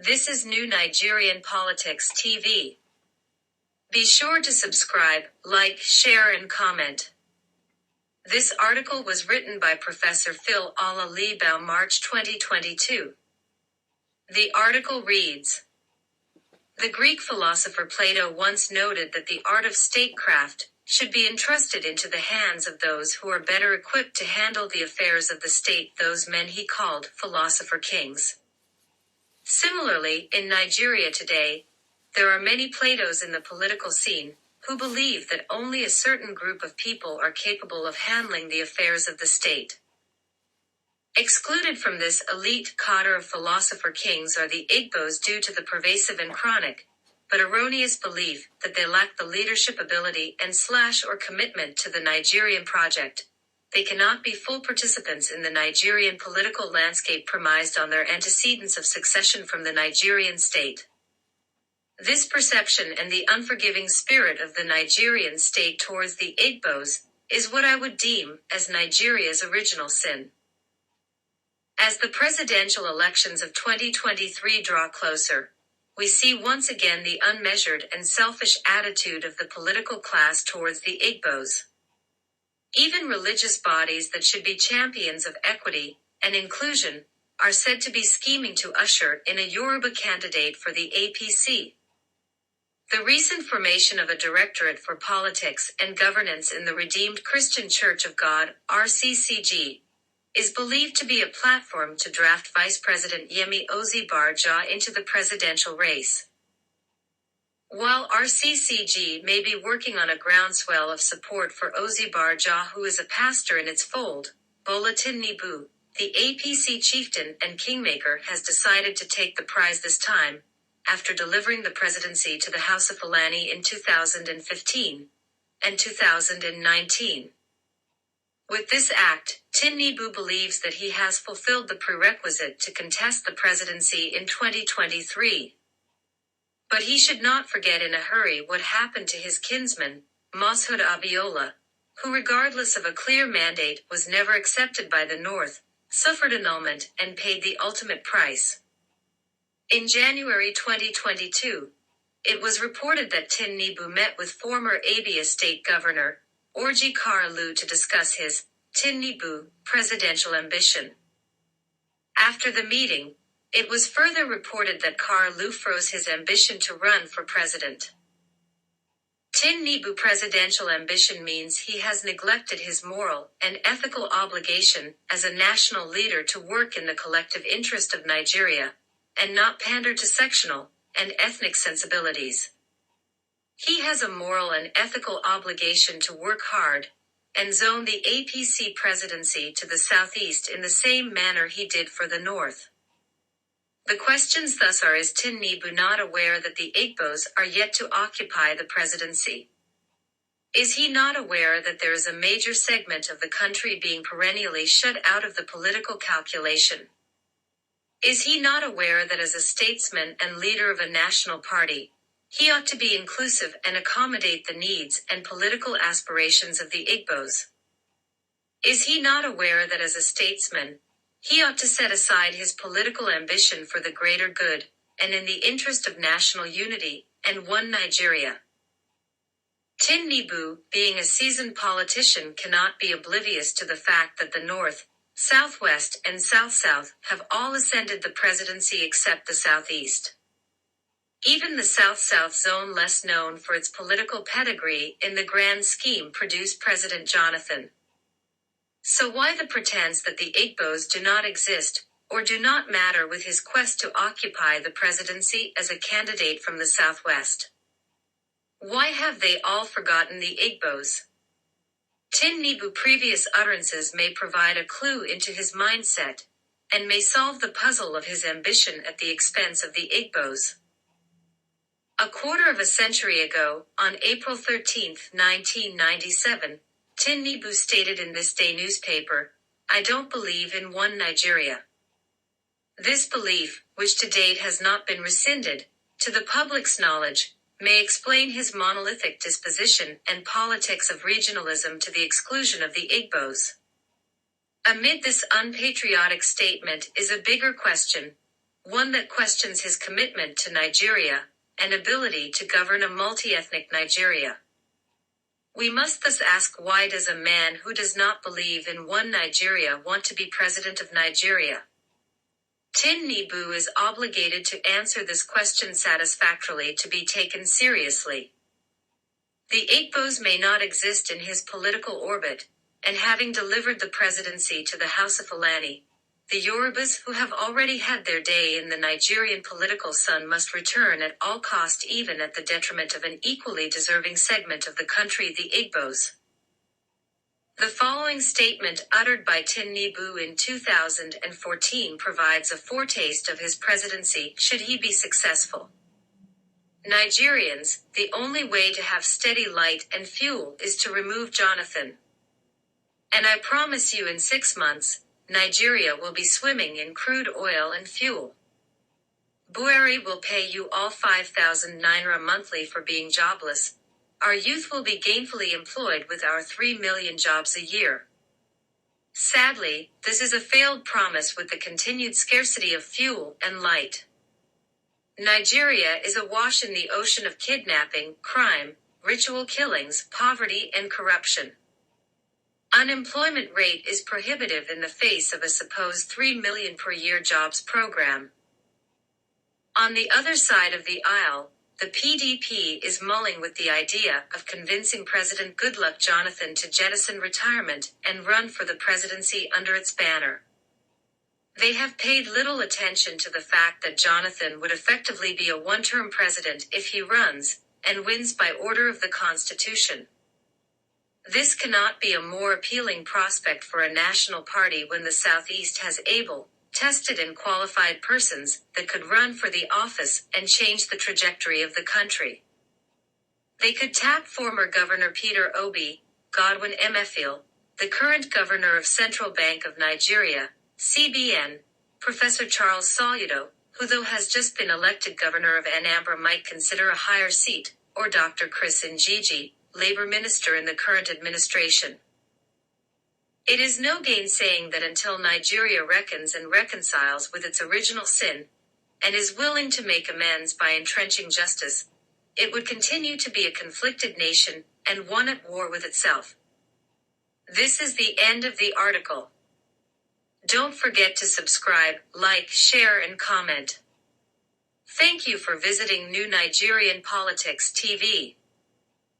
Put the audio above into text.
This is New Nigerian Politics TV. Be sure to subscribe, like, share, and comment. This article was written by Professor Phil Alalibo, March 2022. The article reads, the Greek philosopher Plato once noted that the art of statecraft should be entrusted into the hands of those who are better equipped to handle the affairs of the state, those men he called philosopher kings. Similarly, in Nigeria today, there are many Platos in the political scene who believe that only a certain group of people are capable of handling the affairs of the state. Excluded from this elite cadre of philosopher kings are the Igbos due to the pervasive and chronic, but erroneous belief that they lack the leadership ability or commitment to the Nigerian project. They cannot be full participants in the Nigerian political landscape premised on their antecedents of succession from the Nigerian state. This perception and the unforgiving spirit of the Nigerian state towards the Igbos is what I would deem as Nigeria's original sin. As the presidential elections of 2023 draw closer, we see once again the unmeasured and selfish attitude of the political class towards the Igbos. Even religious bodies that should be champions of equity and inclusion are said to be scheming to usher in a Yoruba candidate for the APC. The recent formation of a Directorate for Politics and Governance in the Redeemed Christian Church of God, RCCG, is believed to be a platform to draft Vice President Yemi Osibarja into the presidential race. While RCCG may be working on a groundswell of support for Osibarja, who is a pastor in its fold, Bola Tinubu, the APC chieftain and kingmaker, has decided to take the prize this time, after delivering the presidency to the House of Fulani in 2015 and 2019. With this act, Tinubu believes that he has fulfilled the prerequisite to contest the presidency in 2023. But he should not forget in a hurry what happened to his kinsman, Mashood Abiola, who, regardless of a clear mandate, was never accepted by the North, suffered annulment, and paid the ultimate price. In January 2022, it was reported that Tinubu met with former Abia State Governor, Orji Carlu, to discuss his, Tinubu, presidential ambition. After the meeting, it was further reported that Carlu froze his ambition to run for president. Tinubu's presidential ambition means he has neglected his moral and ethical obligation as a national leader to work in the collective interest of Nigeria, and not pander to sectional and ethnic sensibilities. He has a moral and ethical obligation to work hard and zone the APC presidency to the southeast in the same manner he did for the north. The questions thus are: is Tinubu not aware that the Igbos are yet to occupy the presidency? Is he not aware that there is a major segment of the country being perennially shut out of the political calculation? Is he not aware that as a statesman and leader of a national party, he ought to be inclusive and accommodate the needs and political aspirations of the Igbos? Is he not aware that as a statesman, he ought to set aside his political ambition for the greater good, and in the interest of national unity, and one Nigeria? Tinubu, being a seasoned politician, cannot be oblivious to the fact that the North, Southwest, and South-South have all ascended the presidency except the Southeast. Even the South-South zone, less known for its political pedigree in the grand scheme, produced President Jonathan. So why the pretense that the Igbos do not exist, or do not matter with his quest to occupy the presidency as a candidate from the Southwest? Why have they all forgotten the Igbos? Tinubu's previous utterances may provide a clue into his mindset, and may solve the puzzle of his ambition at the expense of the Igbos. A quarter of a century ago, on April 13, 1997, Tinubu stated in this day newspaper, "I don't believe in one Nigeria." This belief, which to date has not been rescinded, to the public's knowledge, may explain his monolithic disposition and politics of regionalism to the exclusion of the Igbos. Amid this unpatriotic statement is a bigger question: one that questions his commitment to Nigeria and ability to govern a multi-ethnic Nigeria. We must thus ask, why does a man who does not believe in one Nigeria want to be president of Nigeria? Tinubu is obligated to answer this question satisfactorily to be taken seriously. The Igbos may not exist in his political orbit, and having delivered the presidency to the House of Fulani, the Yorubas who have already had their day in the Nigerian political sun must return at all cost, even at the detriment of an equally deserving segment of the country, the Igbos. The following statement uttered by Tinubu in 2014 provides a foretaste of his presidency should he be successful. Nigerians, the only way to have steady light and fuel is to remove Jonathan. And I promise you, in 6 months, Nigeria will be swimming in crude oil and fuel. Buhari will pay you all 5,000 naira monthly for being jobless. Our youth will be gainfully employed with our 3 million jobs a year. Sadly, this is a failed promise with the continued scarcity of fuel and light. Nigeria is awash in the ocean of kidnapping, crime, ritual killings, poverty, and corruption. Unemployment rate is prohibitive in the face of a supposed 3 million per year jobs program. On the other side of the aisle, the PDP is mulling with the idea of convincing President Goodluck Jonathan to jettison retirement and run for the presidency under its banner. They have paid little attention to the fact that Jonathan would effectively be a one-term president if he runs, and wins by order of the Constitution. This cannot be a more appealing prospect for a national party when the Southeast has able, tested and qualified persons that could run for the office and change the trajectory of the country. They could tap former Governor Peter Obi, Godwin Emefiele, the current governor of Central Bank of Nigeria, CBN, Professor Charles Soludo, who though has just been elected governor of Anambra might consider a higher seat, or Dr. Chris Ngigi, labor minister in the current administration. It is no gainsaying that until Nigeria reckons and reconciles with its original sin, and is willing to make amends by entrenching justice, it would continue to be a conflicted nation, and one at war with itself. This is the end of the article. Don't forget to subscribe, like, share, and comment. Thank you for visiting New Nigerian Politics TV.